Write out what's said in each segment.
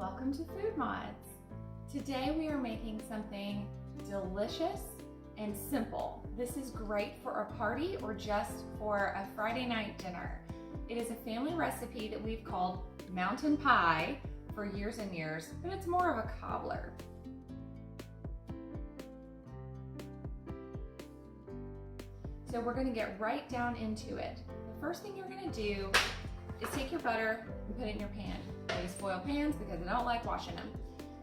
Welcome to Food Mods. Today we are making something delicious and simple. This is great for a party or just for a Friday night dinner. It is a family recipe that we've called mountain pie for years and years, but it's more of a cobbler. So we're going to get right down into it. The first thing you're going to do is take your butter and put it in your pan. I use foil pans because I don't like washing them.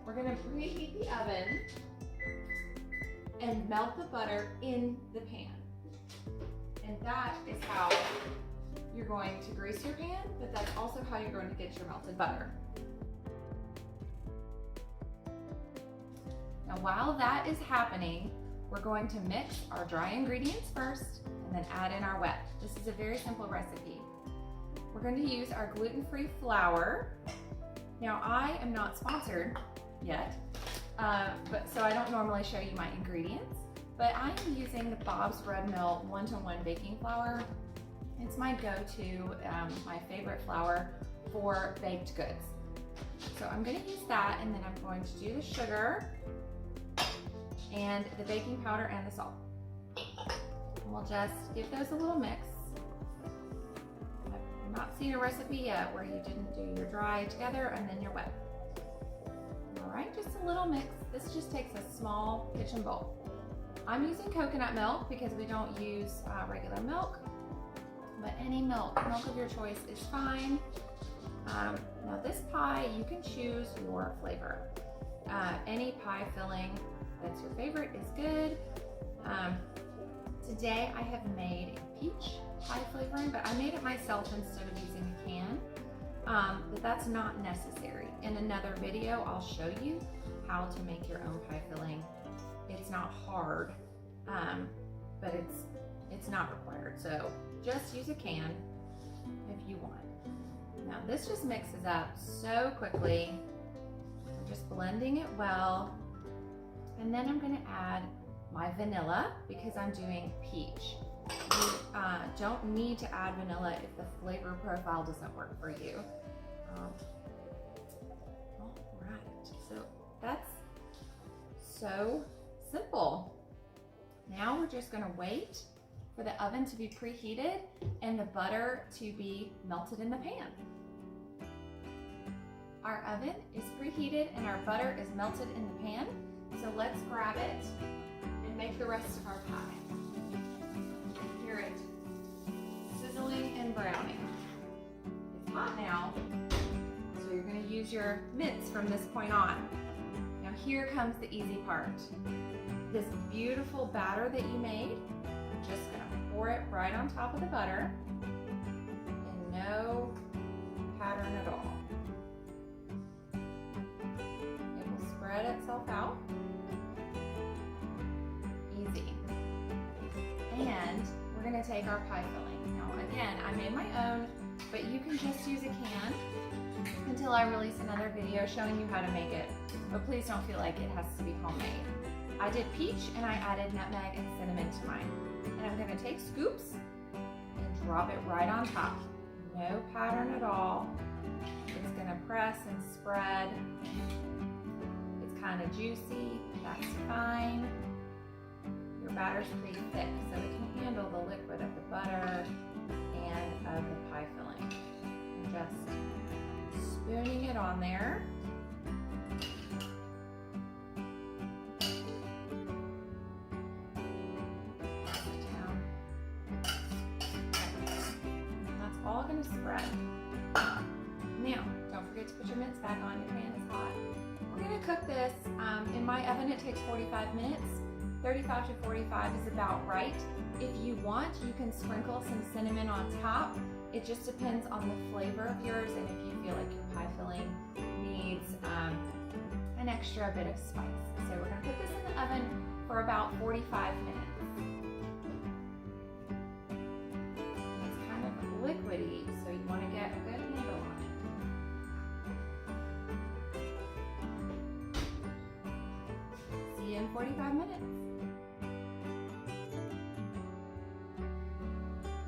We're going to preheat the oven and melt the butter in the pan. And that is how you're going to grease your pan, but that's also how you're going to get your melted butter. Now while that is happening, we're going to mix our dry ingredients first and then add in our wet. This is a very simple recipe. We're going to use our gluten-free flour. Now I am not sponsored yet, so I don't normally show you my ingredients, but I am using the Bob's Red Mill 1-to-1 baking flour. It's my go-to, my favorite flour for baked goods. So I'm going to use that, and then I'm going to do the sugar and the baking powder and the salt. And we'll just give those a little mix. I've not seen a recipe yet where you didn't do your dry together and then your wet. All right, just a little mix. This just takes a small kitchen bowl. I'm using coconut milk because we don't use regular milk, but any milk of your choice is fine. Now this pie, you can choose your flavor. Any pie filling that's your favorite is good. Today I have made a peach pie flavoring, but I made it myself instead of using a can. But that's not necessary. In another video, I'll show you how to make your own pie filling. It's not hard, but it's not required. So just use a can if you want. Now this just mixes up so quickly. I'm just blending it well. And then I'm gonna add my vanilla because I'm doing peach. You don't need to add vanilla if the flavor profile doesn't work for you. All right, so that's so simple. Now we're just gonna wait for the oven to be preheated and the butter to be melted in the pan. Our oven is preheated and our butter is melted in the pan. So let's grab it and make the rest of our pie. Hear it sizzling and browning. It's hot now, so you're going to use your mitts from this point on. Now here comes the easy part. This beautiful batter that you made, I'm just going to pour it right on top of the butter and no pattern at all. It will spread itself out. Easy. And we're going to take our pie filling. Now again, I made my own, but you can just use a can until I release another video showing you how to make it. But please don't feel like it has to be homemade. I did peach and I added nutmeg and cinnamon to mine. And I'm going to take scoops and drop it right on top. No pattern at all. It's going to press and spread. It's kind of juicy. That's fine. Your batter's pretty thick, so it can handle the liquid of the butter and of the pie filling. I'm just spooning it on there. Down. And that's all going to spread. Now, don't forget to put your mitts back on. Your pan is hot. We're going to cook this. In my oven, it takes 45 minutes. 35 to 45 is about right. If you want, you can sprinkle some cinnamon on top. It just depends on the flavor of yours and if you feel like your pie filling needs an extra bit of spice. So we're going to put this in the oven for about 45 minutes. It's kind of liquidy, so you want to get a good handle on it. See you in 45 minutes.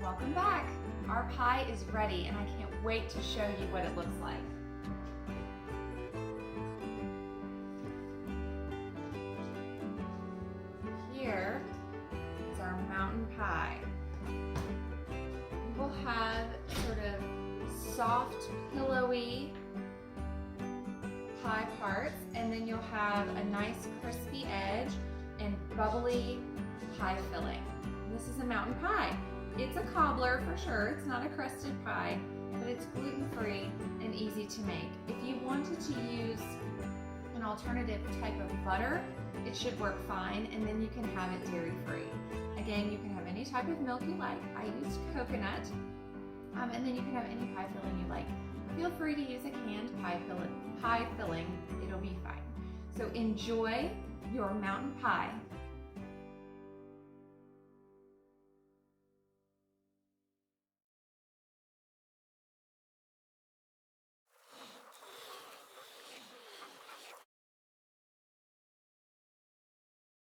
Welcome back. Our pie is ready and I can't wait to show you what it looks like. soft, pillowy pie parts, and then you'll have a nice crispy edge and bubbly pie filling. This is a mountain pie. It's a cobbler for sure. It's not a crusted pie, but it's gluten-free and easy to make. If you wanted to use an alternative type of butter, it should work fine, and then you can have it dairy-free. Again, you can have any type of milk you like. I used coconut, and then you can have any pie filling you like. Feel free to use a canned pie filling. It'll be fine. So enjoy your mountain pie.